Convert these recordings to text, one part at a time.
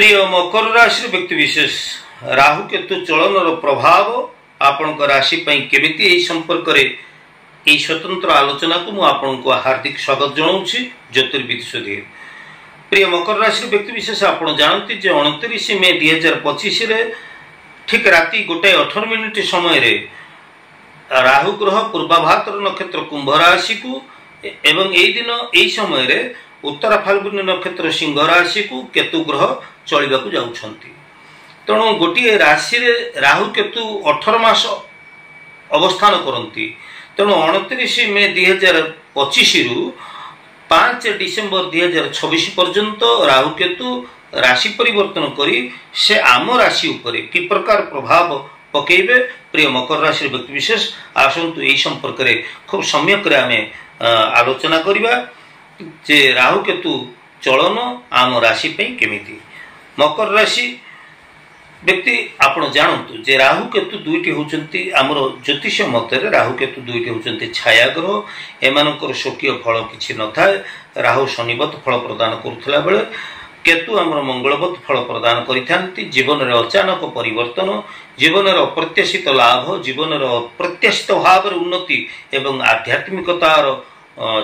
प्रिय मकर राशि व्यक्ति विशेष राहु केतु चलन प्रभाव आपण राशि केमिति संपर्क में स्वतंत्र आलोचना को मुझे हार्दिक स्वागत जनाऊँगी। ज्योतिर्विद सुधीर प्रिय मकर राशि व्यक्ति विशेष आप जानते 29 मे 2025 ठीक राति 1:18 समय राहु ग्रह पूर्वाभाद्र नक्षत्र कुंभ राशि को एवं यही दिन यही समय उत्तरा फाल्गुनी नक्षत्र सिंह राशि को केतु ग्रह चलने जाउछंती। तेणु गोटे राशि राहु केतु 18 मास अवस्थान करती। तेणु 29 मे 2025 रु 5 डिसेम्बर 2026 पर्यंत राहु केतु राशि परिवर्तन करी से आम राशि उपरे कि प्रकार प्रभाव पकेबे प्रिय मकर राशि व्यक्ति विशेष आसंतु यही संपर्क में खूब सम्यक आम आलोचना करवा जे राहु केतु चलन आम राशि केमिति। मकर राशि व्यक्ति आपण जानतु जे राहु केतु दुईटी होचंती आमर ज्योतिष मतर राहु केतु दुईटी होचंती छाया ग्रह एमानकर स्वकीय फल किछि न थाए। राहु शनिवत फल प्रदान करुथला बेले केतु आमर मंगलवत फल प्रदान करिथांती। जीवन रे अचानक परिवर्तन, जीवन रे अप्रत्याशित लाभ, जीवन रे अप्रत्याशित भाव उन्नति एवं आध्यात्मिकतार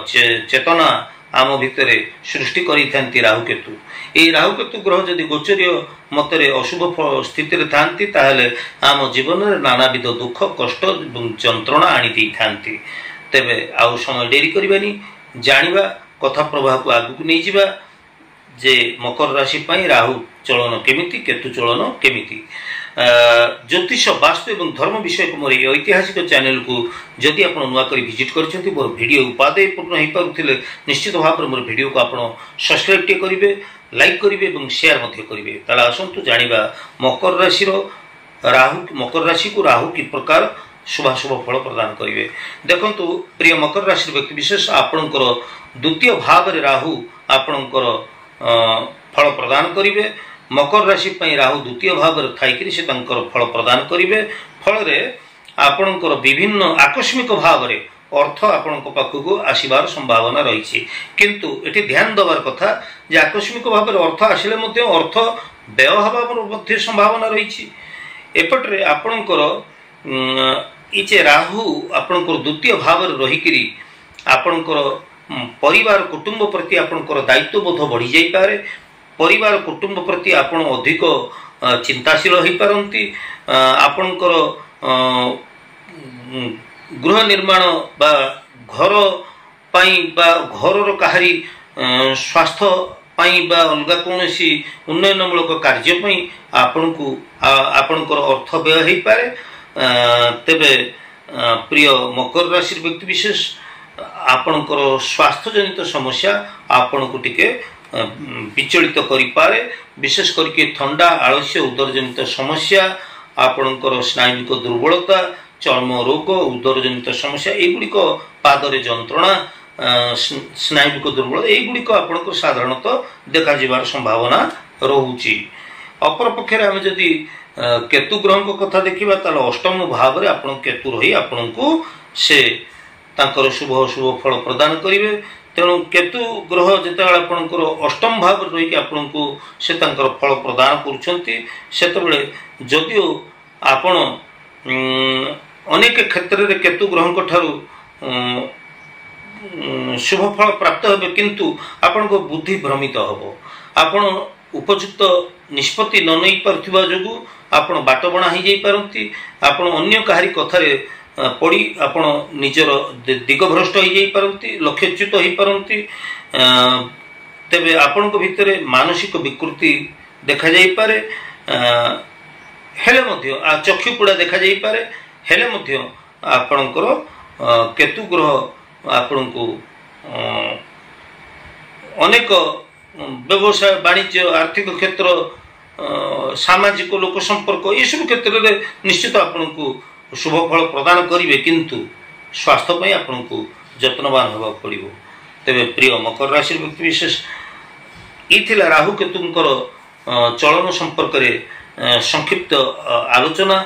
चेतना आम भितर सृष्टि करिथांती राहु केतु। ये राहु केतु ग्रह जदि गोचरीय मतरे अशुभ स्थिति थांती ताहले आम जीवन में नानाविध दुख कष्ट और जंत्रणा आनी दी थांती। तेबे आउ समय डेरी करबानी जानिबा कथा प्रवाह को आगु नहीं जिबा जे मकर राशि पई राहु चलन केमिति केतु चलन केमिति। ज्योतिष वास्तु एवं धर्म विषय को मोर ऐतिहासिक चैनल को जदि आप नुआ कर विजिट कर मोर वीडियो उपादेय पूर्ण हो पारे निश्चित भाव में मोर वीडियो को आप सब्सक्राइब करेंगे, लाइक करेंगे और शेयर करेंगे। ताला आसतु जानिबा मकर राशि को राहु कि प्रकार शुभाशुभ फल प्रदान करेंगे। देखंतु प्रिय मकर राशि व्यक्ति विशेष आपणकर द्वितीय भाव में राहु आपणकर फल प्रदान करेंगे। मकर राशि राहु द्वितीय भाव में थी से फल प्रदान करेंगे। फल आपणकर विभिन्न आकस्मिक भाव में अर्थ आपण पाखक आसबार संभावना रही। किंतु ये ध्यान देवार कथा जे आकस्मिक भाव में अर्थ आसिले अर्थ व्यय हबार संभावना रही। एपटे आपणकर ये राहु आपणकर द्वितीय भाव में रहीकि आपणकर परिवार कुटुंब प्रति आपणकर दायित्वबोध बढ़ी जाई पारे। परिवार कुटुंब प्रति आपण अधिक चिंताशील हो पारती। आपणकर गृह निर्माण बा घर पाई बा घर काहारी स्वास्थ्य पाई बा अलग कौन सी उन्नयनमूलक कार्य पाई आपण को आपणकर अर्थ व्यय हो पारे। तेबे प्रिय मकर राशि व्यक्ति विशेष आपणकर स्वास्थ्य जनित समस्या आपण को टिके विचलित करिपारे। विशेष करके थंडा आलस्य उदर जनित समस्या आपणकर स्नायुविक दुर्बलता चर्म रोग उदर जनित समस्या एगुड़िक पादरे जंत्रणा स्नायुविक दुर्बल एगुड़िक आपणकर साधारणतः देखा जिबार संभावना रहुची। अपर पक्षे आम जदि केतु ग्रह को कथा देखिबा ताले अष्टम भाव में आपण केतु रही आपण को से तांकर शुभ शुभ फल प्रदान करिवे। तेणु केतु ग्रह जिते आपणकर अष्टम भाव रही आपण को से तांकर फल प्रदान करुछंती सेतबेले जदियो आपण अनेक क्षेत्र में केतु ग्रह को ठारू शुभ फल प्राप्त होबे किंतु आपण को बुद्धि भ्रमित होबो। आपण उपयुक्त निष्पत्ति न नहीं पारथिबा जोगु आपण बाट बणा ही जाई पारंती। आपण अन्य काहारी कथारे पड़ी आपण निजर दिगभ्रष्ट हो जाई पारंती, लक्ष्यच्युत हो पारंती। तेबे आपण को भितरे मानसिक विकृति देखा जाई पारे। हेले मध्य चक्षुपुड़ा देखा जाई पारे। हेले मध्य आपणकर केतु ग्रह आपण को अनेक व्यवसाय वाणिज्य आर्थिक क्षेत्र सामाजिक लोक संपर्क ये सब क्षेत्र में निश्चित आपण को शुभ फल प्रदान करेंगे किंतु स्वास्थ्य पर आपण को जत्नवान होगा पड़ो। तेरे प्रिय मकर राशि व्यक्ति विशेष ये राहु केतुंकर चलन संपर्क में संक्षिप्त आलोचना।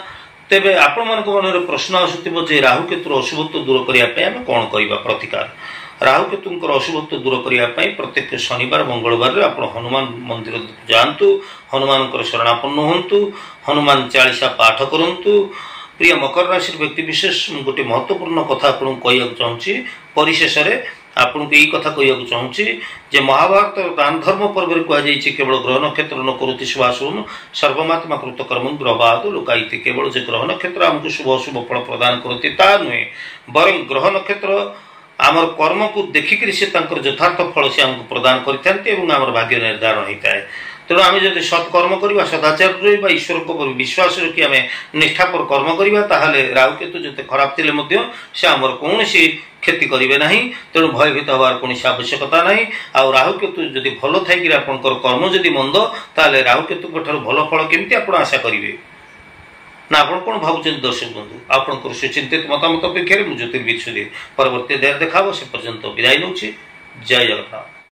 तेबे आपण मन मन प्रश्न आसुथिबो जे राहु केतुर अशुभत्व दूर करने कौन करवा प्रतिकार। राहु केतुंकर अशुभत्व दूर करने प्रत्येक शनिवार मंगलवार आप हनुमान मंदिर जातु, हनुमान शरणापन्न हूँ, हनुमान चालीसा पाठ करूँ। प्रिय मकर राशि व्यक्ति विशेष गोटे महत्वपूर्ण कथा आपको कहना चाहूँगी। परिशेष आपन को यही कथा कहना चाहूँगी जे महाभारत दान धर्म पर्व कहुई केवल ग्रह नक्षत्र न करुति शुभाशुभ सर्वमात्मा कृत कर्म ग्रहवाद लोकायति। केवल जे ग्रह नक्षत्र आमको शुभ अशुभ फल प्रदान करती ता नुहे, बरं ग्रह नक्षत्र आमर कर्म को देखिक यथार्थ फल से आमको प्रदान करते भाग्य निर्धारण होता है। तेणु आम जब सत्कर्म करवा, सदाचार रहा, ईश्वर को विश्वास रखी आम निष्ठा पर कर्म करवा, ताहले राहु केतु जिते खराब थे से आमर कौन क्षति करेंगे ना। तेणु भयभीत हबार कौन आवश्यकता ना। आ राहु केतु जदि भल थी कर्म जदि मंद, ताहले राहु केतु भल फल केमती आप आशा करेंगे ना। आप कौन भावुं दर्शक बंधु, आपंकर सुचिंतित मतामत अपेक्षा ज्योतिर्विद सुधीर परवर्ती देर देखा से पर्यंत विदाय नौ। जय जगन्नाथ।